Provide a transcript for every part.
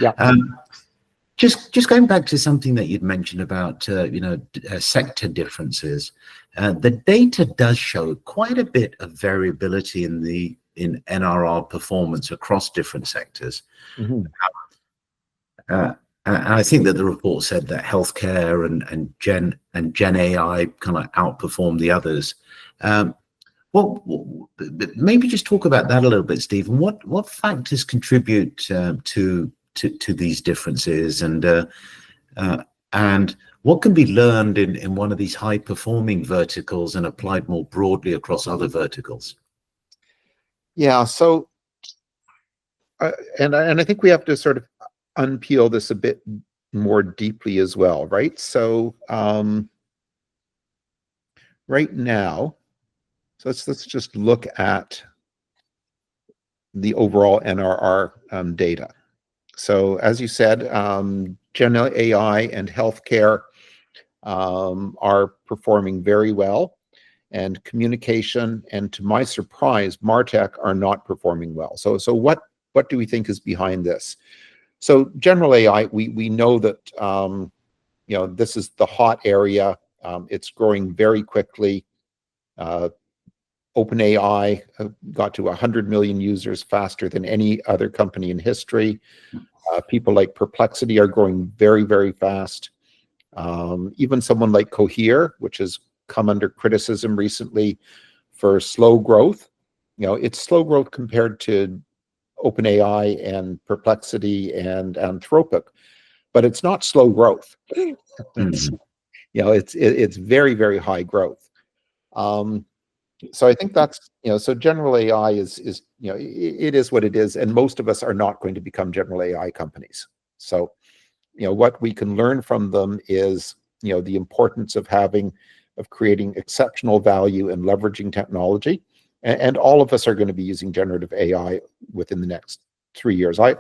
Yeah. Just going back to something that you'd mentioned about sector differences, the data does show quite a bit of variability in NRR performance across different sectors. Mm-hmm. And I think that the report said that healthcare and Gen AI kind of outperformed the others. Well, maybe just talk about that a little bit, Stephen. What factors contribute to these differences, and what can be learned in one of these high performing verticals and applied more broadly across other verticals? Yeah. So, and I think we have to sort of unpeel this a bit more deeply as well, right? So, right now, so let's just look at the overall NRR data. So, as you said, Gen AI and healthcare are performing very well, and communication, and to my surprise, MarTech are not performing well. So what do we think is behind this? So general AI, we know that this is the hot area. It's growing very quickly. OpenAI got to 100 million users faster than any other company in history. People like Perplexity are growing very, very fast. Even someone like Cohere, which has come under criticism recently for slow growth. It's slow growth compared to OpenAI and Perplexity and Anthropic, but it's not slow growth. Mm-hmm. It's very, very high growth. So I think that's, so general AI is it is what it is, and most of us are not going to become general AI companies. So, what we can learn from them is, the importance of creating exceptional value and leveraging technology. And all of us are going to be using generative AI within the next 3 years. I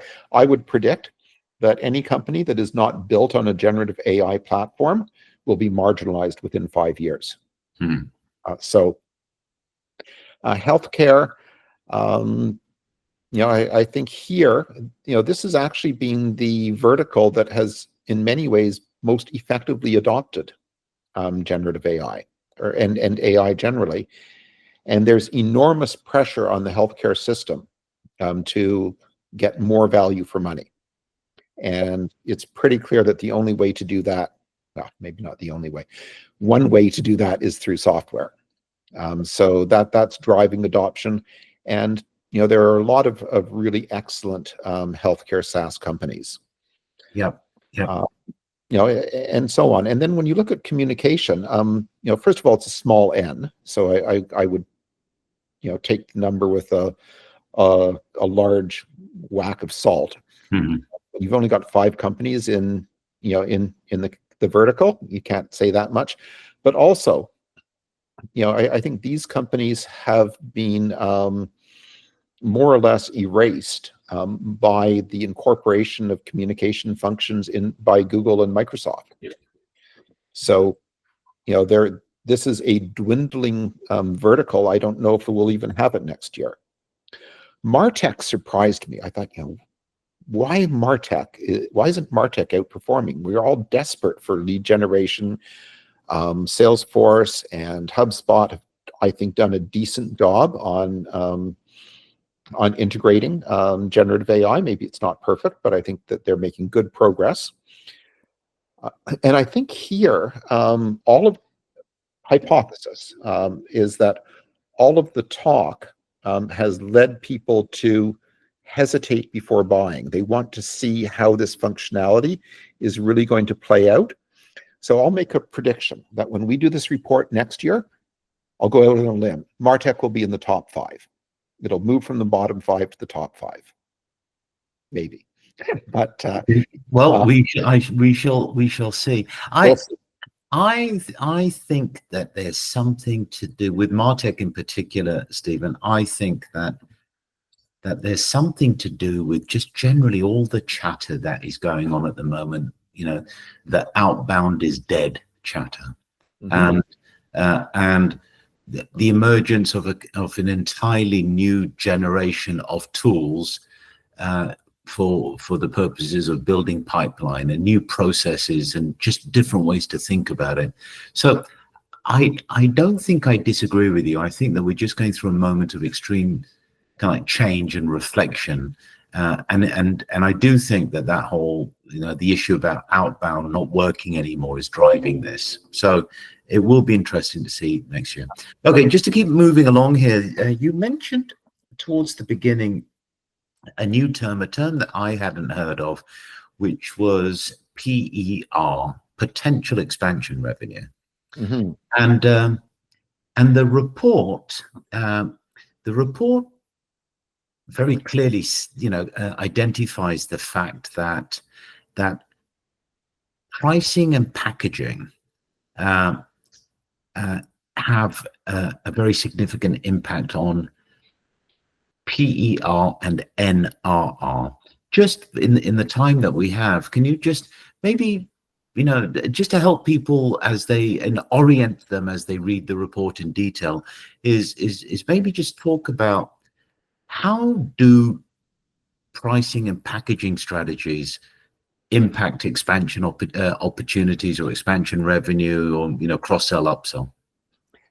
would predict that any company that is not built on a generative AI platform will be marginalized within 5 years. Hmm. Healthcare, I think here, this has actually been the vertical that has, in many ways, most effectively adopted generative AI and AI generally. And there's enormous pressure on the healthcare system to get more value for money. And it's pretty clear that the only way to do that, well, maybe not the only way, one way to do that is through software. So that's driving adoption. And, there are a lot of really excellent healthcare SaaS companies. Yep. And so on. And then when you look at communication, first of all, it's a small n. So I would, take the number with a large whack of salt. Mm-hmm. You've only got 5 companies in the vertical. You can't say that much. But also, I think these companies have been more or less erased by the incorporation of communication functions by Google and Microsoft. Yeah. So, this is a dwindling vertical. I don't know if we'll even have it next year. MarTech surprised me. I thought, why isn't MarTech outperforming? We're all desperate for lead generation. Salesforce and HubSpot have, I think, done a decent job on integrating generative AI. Maybe it's not perfect, but I think that they're making good progress. And I think here, all of hypothesis is that all of the talk has led people to hesitate before buying. They want to see how this functionality is really going to play out. So I'll make a prediction that when we do this report next year, I'll go out on a limb. MarTech will be in the top 5. It'll move from the bottom 5 to the top 5, maybe. But we shall see. I think that there's something to do with MarTech in particular, Stephen. I think that there's something to do with just generally all the chatter that is going on at the moment. The outbound is dead chatter, Mm-hmm. and the emergence of an entirely new generation of tools for the purposes of building pipeline and new processes and just different ways to think about it. So I don't think I disagree with you. I think that we're just going through a moment of extreme kind of like change and reflection. And I do think that whole, the issue about outbound not working anymore is driving this. So it will be interesting to see next year. Okay, just to keep moving along here, you mentioned towards the beginning a new term, a term that I hadn't heard of, which was PER, potential expansion revenue. Mm-hmm. And the report very clearly, identifies the fact that pricing and packaging have a very significant impact on PER and NRR. Just in the time that we have, can you just maybe, just to help people and orient them as they read the report in detail, is maybe just talk about how do pricing and packaging strategies impact expansion opportunities or expansion revenue or cross-sell, upsell?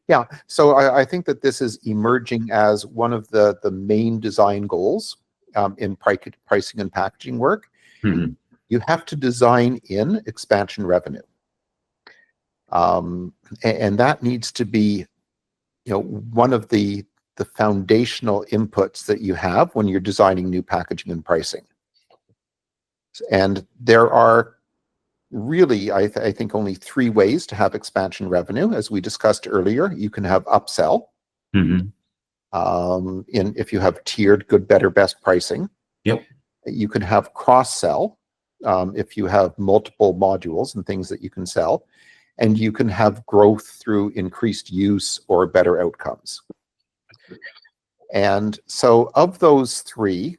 Yeah, so I think that this is emerging as one of the main design goals in pricing and packaging work. Mm-hmm. You have to design in expansion revenue, and that needs to be, one of the foundational inputs that you have when you're designing new packaging and pricing. And there are really, I think, only three ways to have expansion revenue. As we discussed earlier, you can have upsell. Mm-hmm. If you have tiered good, better, best pricing. Yep. You can have cross-sell if you have multiple modules and things that you can sell. And you can have growth through increased use or better outcomes. And so of those three,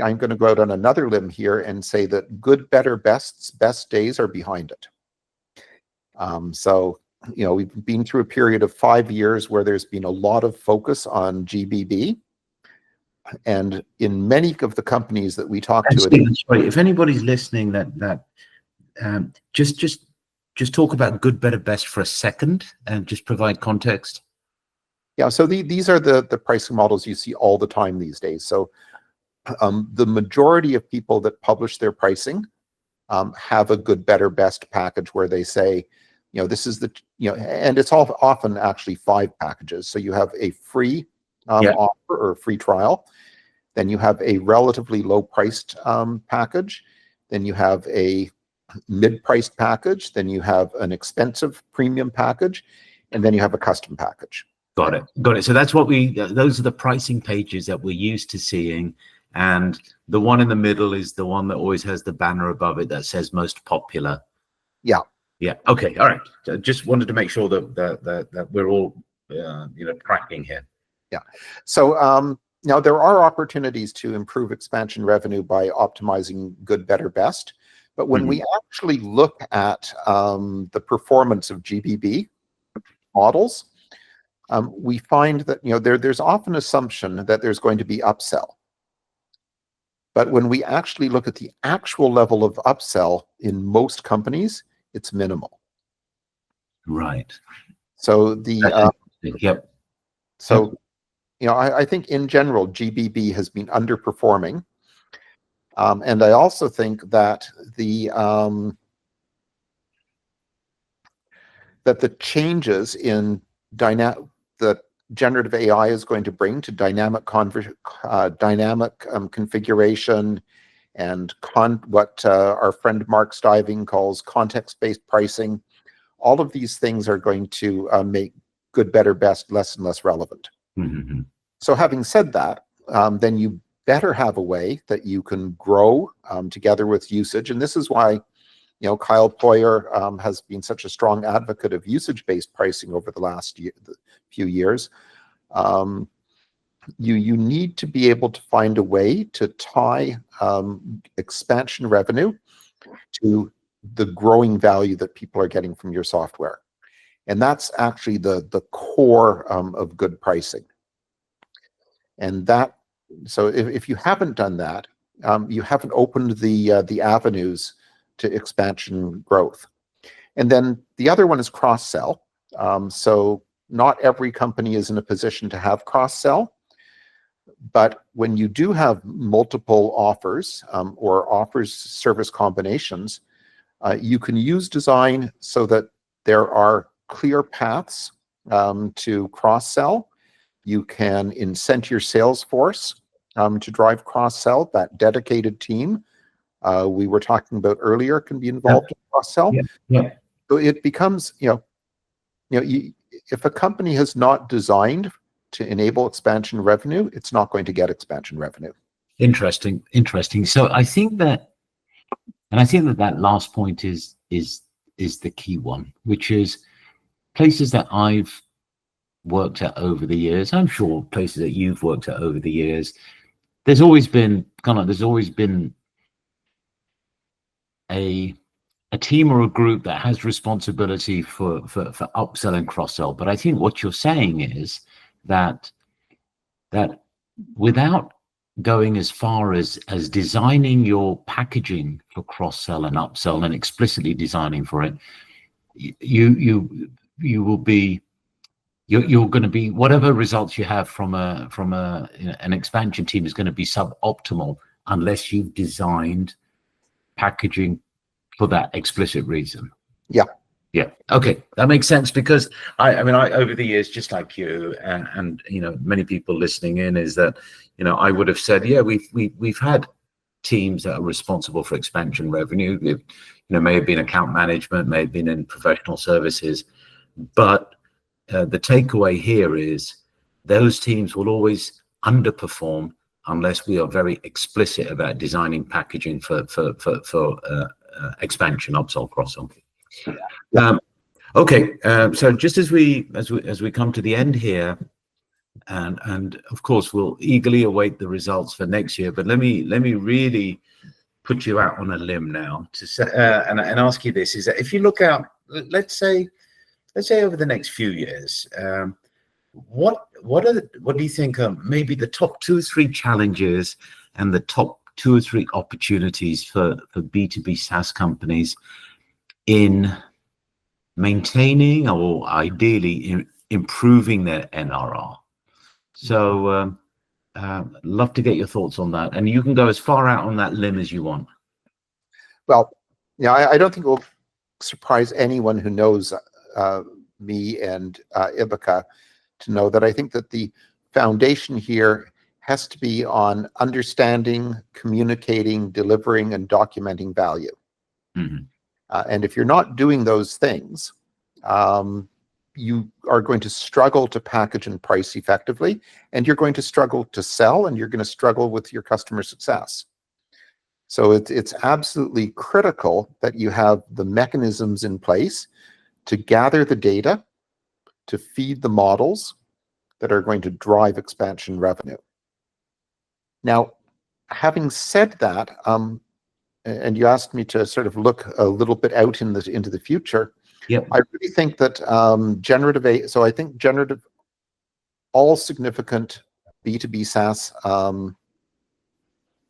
I'm going to go out on another limb here and say that good, better, best days are behind it. So, we've been through a period of 5 years where there's been a lot of focus on GBB. And in many of the companies that we talk to, sorry, if anybody's listening, just talk about good, better, best for a second and just provide context. Yeah, so these are the pricing models you see all the time these days. So the majority of people that publish their pricing have a good, better, best package where they say, this is and it's all often actually 5 packages. So you have a free offer or a free trial. Then you have a relatively low priced package. Then you have a mid-priced package. Then you have an expensive premium package. And then you have a custom package. Got it. So that's what those are the pricing pages that we're used to seeing. And the one in the middle is the one that always has the banner above it that says most popular. Yeah. Yeah. Okay. All right. Just wanted to make sure that we're all, tracking here. Yeah. So now there are opportunities to improve expansion revenue by optimizing good, better, best. But when we actually look at the performance of GBB models, we find that there's often assumption that there's going to be upsell. But when we actually look at the actual level of upsell in most companies, it's minimal. Right. So yep. So I think in general GBB has been underperforming, and I also think that that the changes in that generative AI is going to bring to dynamic configuration and what our friend Mark Stiving calls context-based pricing, all of these things are going to make good, better, best less and less relevant. Mm-hmm. So having said that, then you better have a way that you can grow together with usage. And this is why Kyle Poyer has been such a strong advocate of usage-based pricing over the last few years. You need to be able to find a way to tie expansion revenue to the growing value that people are getting from your software. And that's actually the core of good pricing. And so if you haven't done that, you haven't opened the avenues to expansion growth. And then the other one is cross-sell. So not every company is in a position to have cross-sell, but when you do have multiple offers or offers service combinations, you can use design so that there are clear paths to cross-sell. You can incent your sales force to drive cross-sell. That dedicated team we were talking about earlier can be involved in cross-sell. Yeah. So it becomes, if a company has not designed to enable expansion revenue, it's not going to get expansion revenue. Interesting. So I think that that last point is the key one, which is places that I've worked at over the years. I'm sure places that you've worked at over the years. There's always been a team or a group that has responsibility for upsell and cross-sell. But I think what you're saying is that without going as far as designing your packaging for cross-sell and upsell and explicitly designing for it, you're going to be, whatever results you have from an expansion team is going to be suboptimal unless you've designed packaging for that explicit reason. Yeah. Okay, that makes sense, because I mean, over the years, just like you and many people listening in, is that I would have said, yeah, we've had teams that are responsible for expansion revenue. It, may have been account management, may have been in professional services, but the takeaway here is those teams will always underperform unless we are very explicit about designing packaging for expansion, upsell, cross-sell. Okay, so just as we come to the end here, and of course we'll eagerly await the results for next year, but let me really put you out on a limb now to say, and ask you this: is that if you look out, let's say over the next few years, what do you think are maybe the top 2 or 3 challenges and the top 2 or 3 opportunities for B2B SaaS companies in maintaining or ideally improving their NRR? So love to get your thoughts on that, and you can go as far out on that limb as you want. Well, I don't think it will surprise anyone who knows me and Ibbaka to know that I think that the foundation here has to be on understanding, communicating, delivering, and documenting value. Mm-hmm. And if you're not doing those things, you are going to struggle to package and price effectively, and you're going to struggle to sell, and you're going to struggle with your customer success. So it's absolutely critical that you have the mechanisms in place to gather the data, to feed the models that are going to drive expansion revenue. Now, having said that, and you asked me to sort of look a little bit out into the future. Yep. I really think that all significant B2B SaaS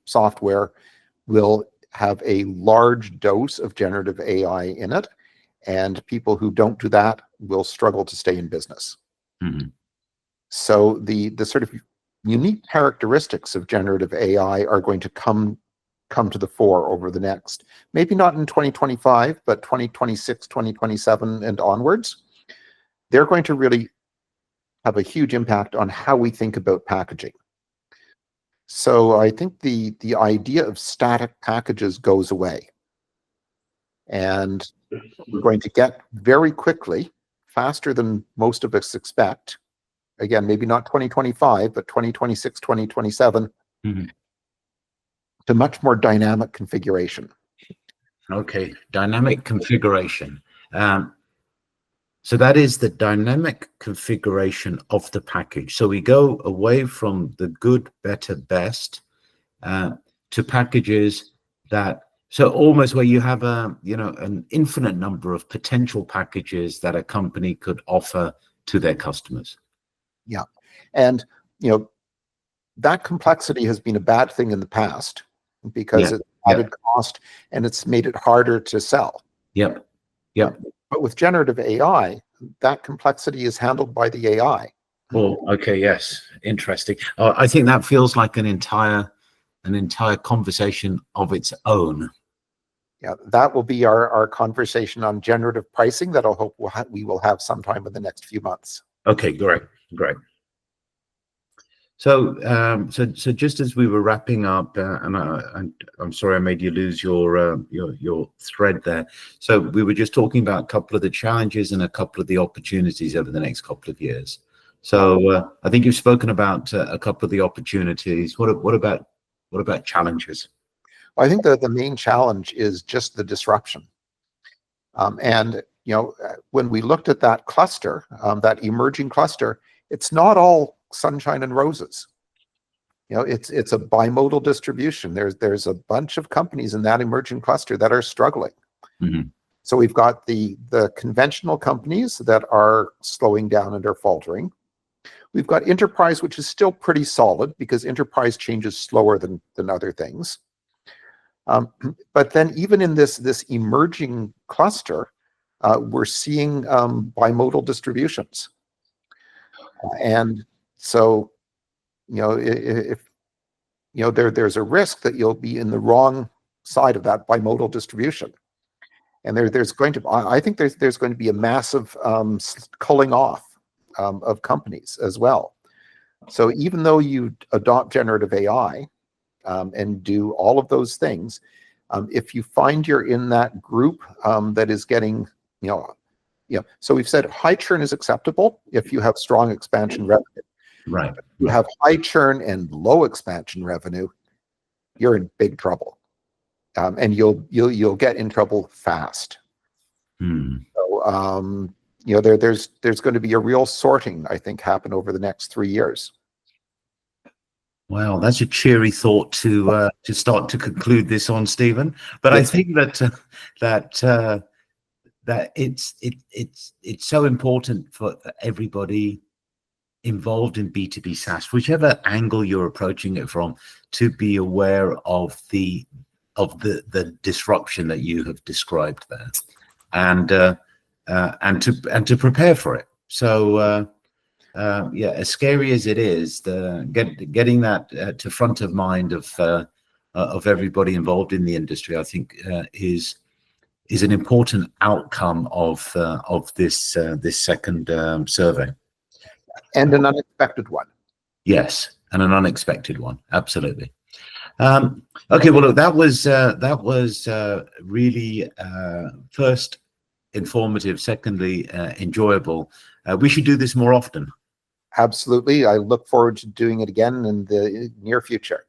software will have a large dose of generative AI in it, and people who don't do that will struggle to stay in business. Mm-hmm. So the sort of unique characteristics of generative AI are going to come to the fore over the next, maybe not in 2025, but 2026, 2027 and onwards. They're going to really have a huge impact on how we think about packaging. So I think the idea of static packages goes away. And we're going to get very quickly, faster than most of us expect, again, maybe not 2025, but 2026, 2027, mm-hmm. to much more dynamic configuration. Okay, dynamic configuration. So that is the dynamic configuration of the package. So we go away from the good, better, best to packages that, so almost where you have an infinite number of potential packages that a company could offer to their customers. Yeah, and that complexity has been a bad thing in the past. because Yeah. it's added cost and it's made it harder to sell. Yep. But with generative AI, that complexity is handled by the AI. Oh, okay, yes, interesting. I think that feels like an entire conversation of its own. Yeah, that will be our conversation on generative pricing that I hope we will have sometime in the next few months. Okay, great. So, so just as we were wrapping up, and I'm sorry I made you lose your thread there. So we were just talking about a couple of the challenges and a couple of the opportunities over the next couple of years. So I think you've spoken about a couple of the opportunities. What about challenges? Well, I think that the main challenge is just the disruption. And when we looked at that cluster, that emerging cluster, it's not all sunshine and roses. It's a bimodal distribution. There's a bunch of companies in that emerging cluster that are struggling. Mm-hmm. So we've got the conventional companies that are slowing down and are faltering. We've got enterprise, which is still pretty solid because enterprise changes slower than other things. But then even in this emerging cluster, we're seeing bimodal distributions. And so, if there's a risk that you'll be in the wrong side of that bimodal distribution. And there's going to, I think there's going to be a massive culling off of companies as well. So even though you adopt generative AI and do all of those things, if you find you're in that group that is getting, so we've said high churn is acceptable if you have strong expansion revenue. Right. If you have high churn and low expansion revenue, you're in big trouble, and you'll get in trouble fast. So there's going to be a real sorting, I think, happen over the next 3 years. Wow, that's a cheery thought to start to conclude this on, Stephen. But yes. I think that it's so important for everybody involved in B2B SaaS, whichever angle you're approaching it from, to be aware of the disruption that you have described there, and to prepare for it. So yeah, as scary as it is, getting that to front of mind of everybody involved in the industry, I think is an important outcome of this second survey. And an unexpected one. Yes, and an unexpected one. Absolutely. Okay, well, look, that was really first informative, secondly enjoyable. We should do this more often. Absolutely. I look forward to doing it again in the near future.